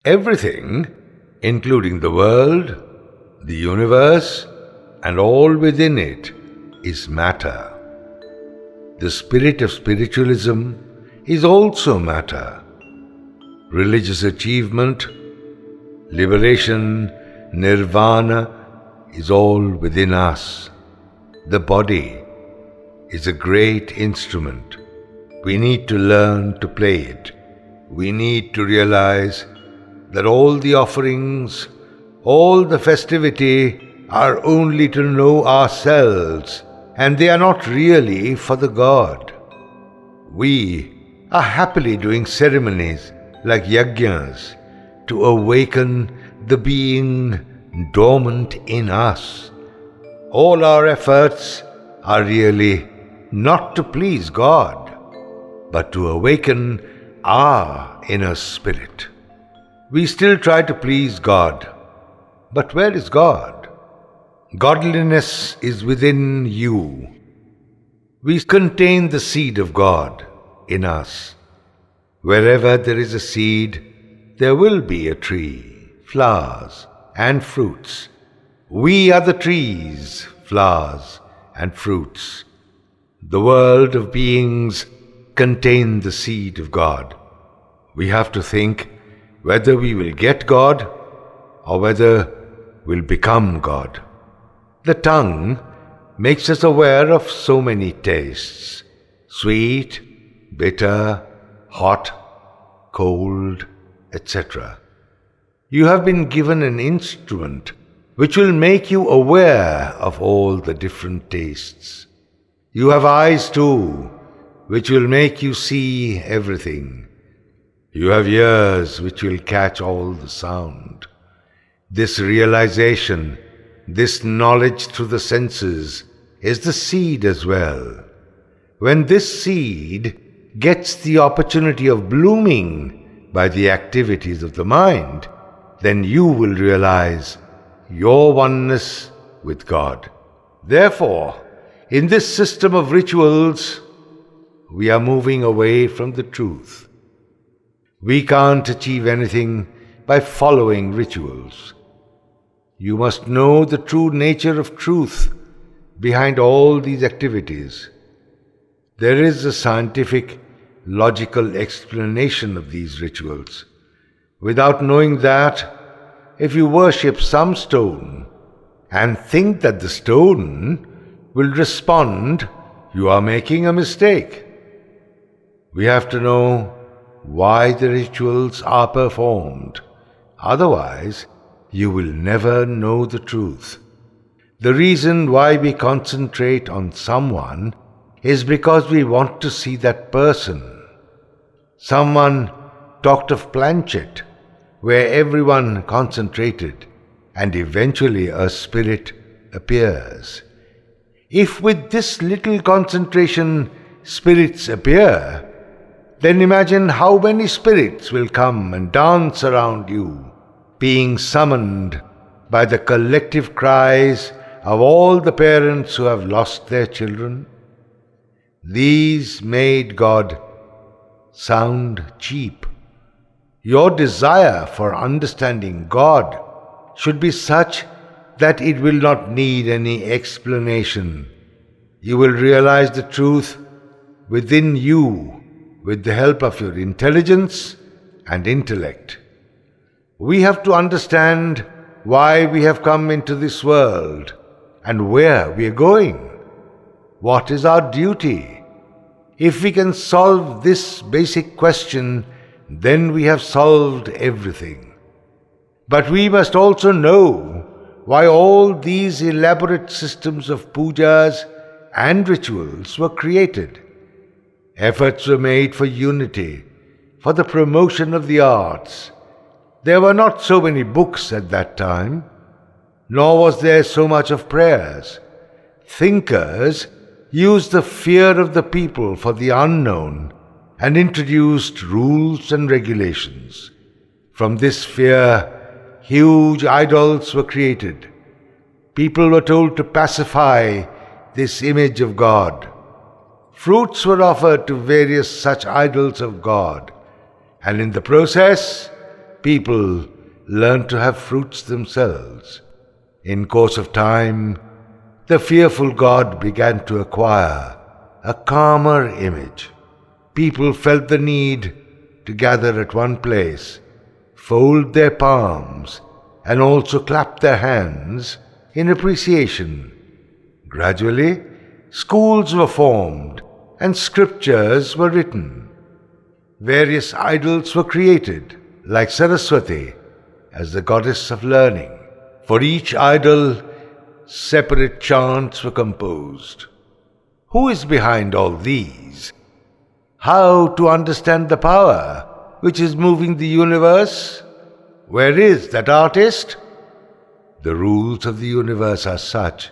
Everything, including the world, the universe, and all within it, is matter. The spirit of spiritualism is also matter. Religious achievement, liberation, nirvana is all within us. The body is a great instrument. We need to learn to play it. We need to realize that all the offerings, all the festivity are only to know ourselves, and they are not really for the God. We are happily doing ceremonies like yajnas to awaken the being dormant in us. All our efforts are really not to please God, but to awaken our inner spirit. We still try to please God, but where is God? Godliness is within you. We contain the seed of God in us. Wherever there is a seed, there will be a tree, flowers, and fruits. We are the trees, flowers, and fruits. The world of beings contain the seed of God. We have to think whether we will get God or whether we'll become God. The tongue makes us aware of so many tastes: sweet, bitter, hot, cold, etc. You have been given an instrument which will make you aware of all the different tastes. You have eyes too, which will make you see everything. You have ears which will catch all the sound. This realization, this knowledge through the senses, is the seed as well. When this seed gets the opportunity of blooming by the activities of the mind, then you will realize your oneness with God. Therefore, in this system of rituals, we are moving away from the truth. We can't achieve anything by following rituals. You must know the true nature of truth behind all these activities. There is a scientific, logical explanation of these rituals. Without knowing that, if you worship some stone and think that the stone will respond, you are making a mistake. We have to know why the rituals are performed. Otherwise, you will never know the truth. The reason why we concentrate on someone is because we want to see that person. Someone talked of planchette, where everyone concentrated, and eventually a spirit appears. If with this little concentration spirits appear, then imagine how many spirits will come and dance around you, being summoned by the collective cries of all the parents who have lost their children. These made God sound cheap. Your desire for understanding God should be such that it will not need any explanation. You will realize the truth within you with the help of your intelligence and intellect. We have to understand why we have come into this world and where we are going. What is our duty? If we can solve this basic question, then we have solved everything. But we must also know why all these elaborate systems of pujas and rituals were created. Efforts were made for unity, for the promotion of the arts. There were not so many books at that time, nor was there so much of prayers. Thinkers used the fear of the people for the unknown and introduced rules and regulations. From this fear, huge idols were created. People were told to pacify this image of God. Fruits were offered to various such idols of God, and in the process, people learned to have fruits themselves. In course of time, the fearful god began to acquire a calmer image. People felt the need to gather at one place, fold their palms, and also clap their hands in appreciation. Gradually, schools were formed and scriptures were written. Various idols were created, like Saraswati, as the goddess of learning. For each idol, separate chants were composed. Who is behind all these? How to understand the power which is moving the universe? Where is that artist? The rules of the universe are such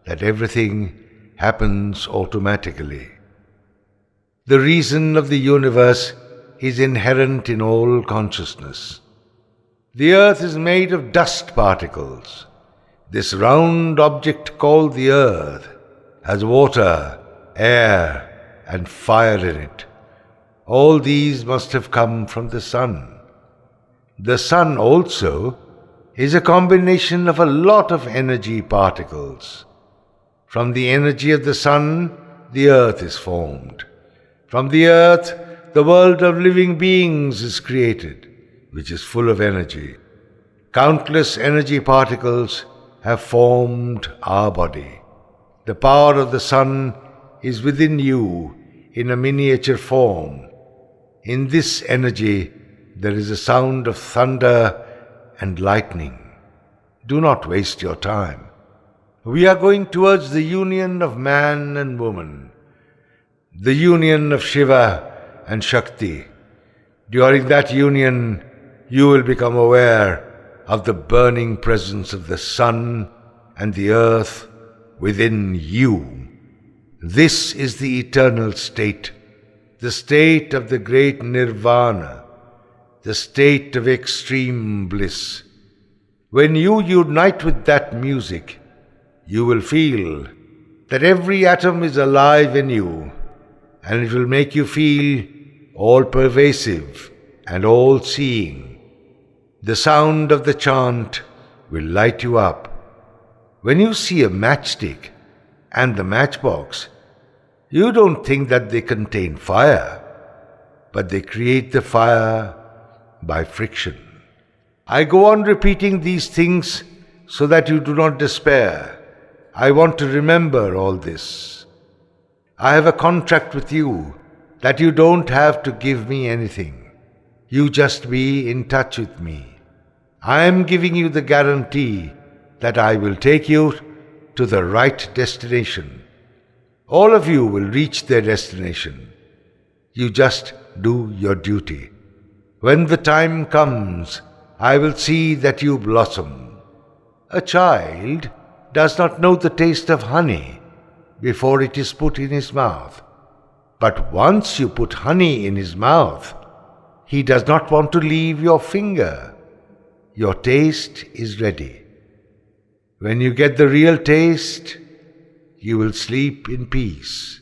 that everything happens automatically. The reason of the universe is inherent in all consciousness. The earth is made of dust particles. This round object called the earth has water, air, and fire in it. All these must have come from the sun. The sun also is a combination of a lot of energy particles. From the energy of the sun, the earth is formed. From the earth, the world of living beings is created, which is full of energy. Countless energy particles have formed our body. The power of the sun is within you in a miniature form. In this energy, there is a sound of thunder and lightning. Do not waste your time. We are going towards the union of man and woman, the union of Shiva and Shakti. During that union, you will become aware of the burning presence of the sun and the earth within you. This is the eternal state, the state of the great nirvana, the state of extreme bliss. When you unite with that music, you will feel that every atom is alive in you, and it will make you feel all-pervasive and all-seeing. The sound of the chant will light you up. When you see a matchstick and the matchbox, you don't think that they contain fire, but they create the fire by friction. I go on repeating these things so that you do not despair. I want to remember all this. I have a contract with you that you don't have to give me anything. You just be in touch with me. I am giving you the guarantee that I will take you to the right destination. All of you will reach their destination. You just do your duty. When the time comes, I will see that you blossom. A child does not know the taste of honey before it is put in his mouth. But once you put honey in his mouth, he does not want to leave your finger. Your taste is ready. When you get the real taste, you will sleep in peace.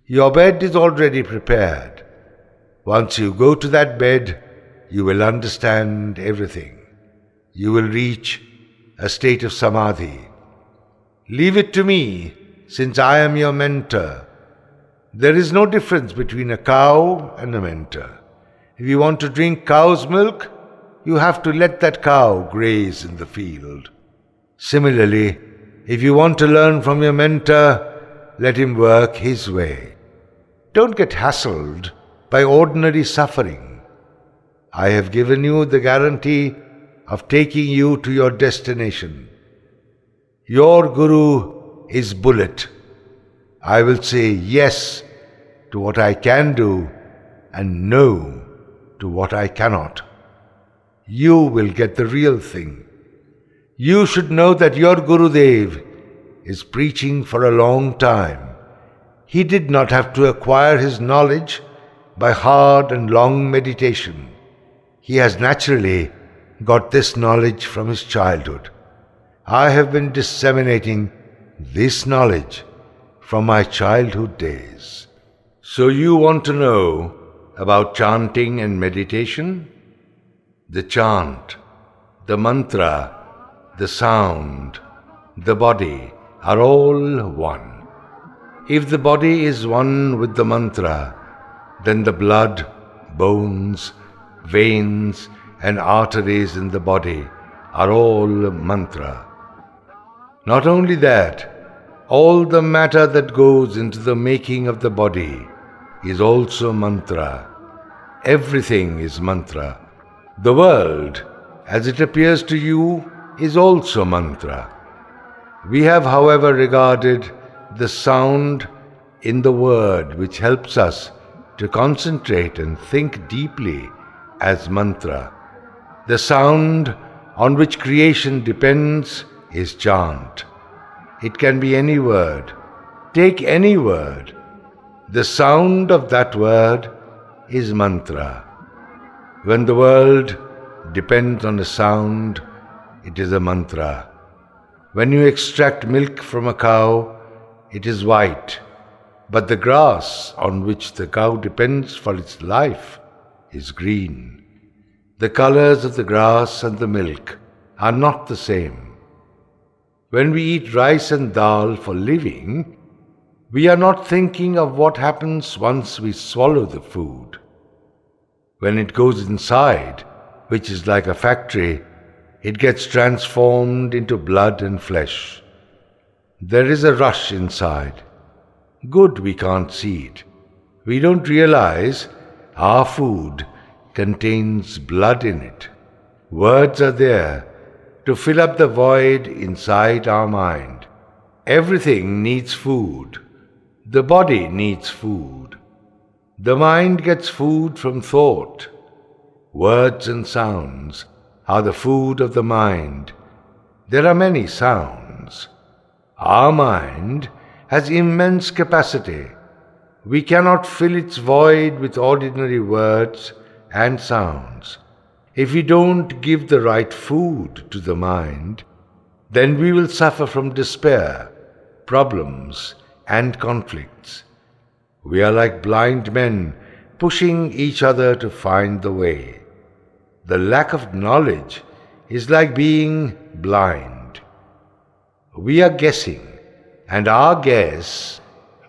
Your bed is already prepared. Once you go to that bed, you will understand everything. You will reach a state of samadhi. Leave it to me, since I am your mentor. There is no difference between a cow and a mentor. If you want to drink cow's milk, you have to let that cow graze in the field. Similarly, if you want to learn from your mentor, let him work his way. Don't get hassled by ordinary suffering. I have given you the guarantee of taking you to your destination. Your Guru is bullet. I will say yes to what I can do and no to what I cannot. You will get the real thing. You should know that your Gurudev is preaching for a long time. He did not have to acquire his knowledge by hard and long meditation. He has naturally got this knowledge from his childhood. I have been disseminating this knowledge from my childhood days. So you want to know about chanting and meditation? The chant, the mantra, the sound, the body are all one. If the body is one with the mantra, then the blood, bones, veins and arteries in the body are all mantra. Not only that, all the matter that goes into the making of the body is also mantra. Everything is mantra. The world, as it appears to you, is also mantra. We have, however, regarded the sound in the word which helps us to concentrate and think deeply as mantra. The sound on which creation depends is chant. It can be any word. Take any word. The sound of that word is mantra. When the world depends on a sound, it is a mantra. When you extract milk from a cow, it is white, but the grass on which the cow depends for its life is green. The colors of the grass and the milk are not the same. When we eat rice and dal for living, we are not thinking of what happens once we swallow the food. When it goes inside, which is like a factory, it gets transformed into blood and flesh. There is a rush inside. Good, we can't see it. We don't realize our food contains blood in it. Words are there to fill up the void inside our mind. Everything needs food. The body needs food. The mind gets food from thought. Words and sounds are the food of the mind. There are many sounds. Our mind has immense capacity. We cannot fill its void with ordinary words and sounds. If we don't give the right food to the mind, then we will suffer from despair, problems, and conflicts. We are like blind men pushing each other to find the way. The lack of knowledge is like being blind. We are guessing, and our guess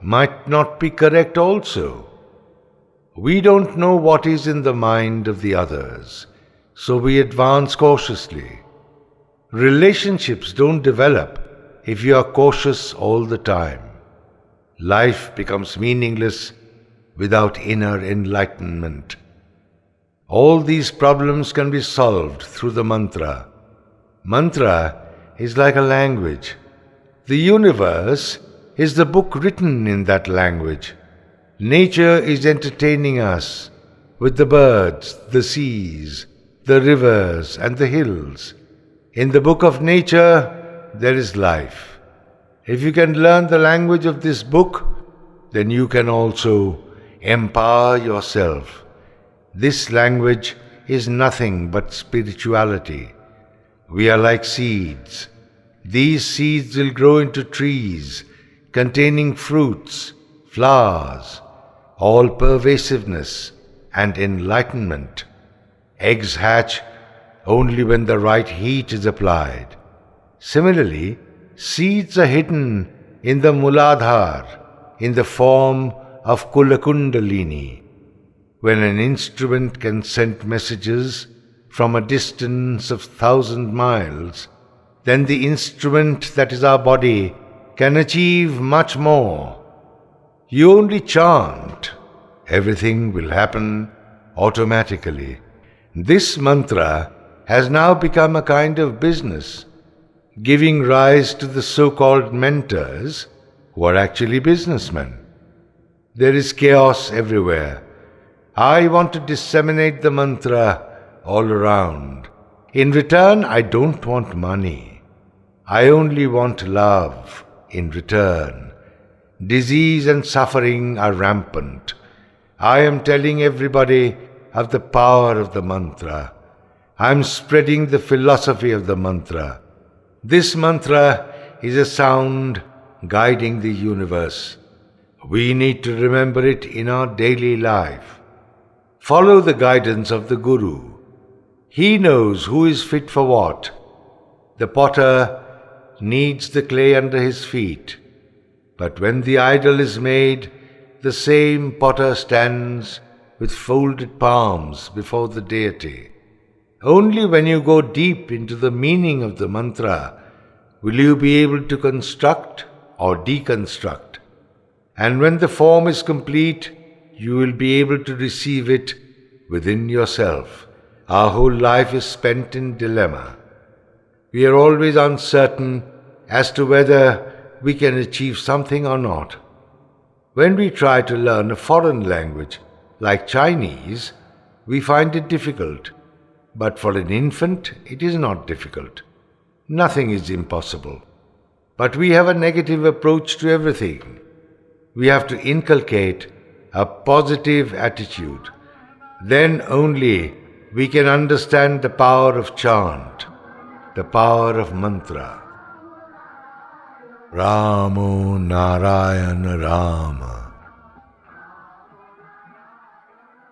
might not be correct also. We don't know what is in the mind of the others, so we advance cautiously. Relationships don't develop if you are cautious all the time. Life becomes meaningless without inner enlightenment. All these problems can be solved through the mantra. Mantra is like a language. The universe is the book written in that language. Nature is entertaining us with the birds, the seas, the rivers, and the hills. In the book of nature, there is life. If you can learn the language of this book, then you can also empower yourself. This language is nothing but spirituality. We are like seeds. These seeds will grow into trees containing fruits, flowers, all-pervasiveness and enlightenment. Eggs hatch only when the right heat is applied. Similarly, seeds are hidden in the Muladhar in the form of Kulakundalini. When an instrument can send messages from a distance of 1,000 miles, then the instrument that is our body can achieve much more. You only chant, everything will happen automatically. This mantra has now become a kind of business, giving rise to the so-called mentors who are actually businessmen. There is chaos everywhere. I want to disseminate the mantra all around. In return, I don't want money. I only want love in return. Disease and suffering are rampant. I am telling everybody of the power of the mantra. I am spreading the philosophy of the mantra. This mantra is a sound guiding the universe. We need to remember it in our daily life. Follow the guidance of the Guru. He knows who is fit for what. The potter needs the clay under his feet, but when the idol is made, the same potter stands with folded palms before the deity. Only when you go deep into the meaning of the mantra will you be able to construct or deconstruct. And when the form is complete, you will be able to receive it within yourself. Our whole life is spent in dilemma. We are always uncertain as to whether we can achieve something or not. When we try to learn a foreign language, like Chinese, we find it difficult. But for an infant, it is not difficult. Nothing is impossible. But we have a negative approach to everything. We have to inculcate a positive attitude. Then only we can understand the power of chant, the power of mantra. Ramo Narayana Rama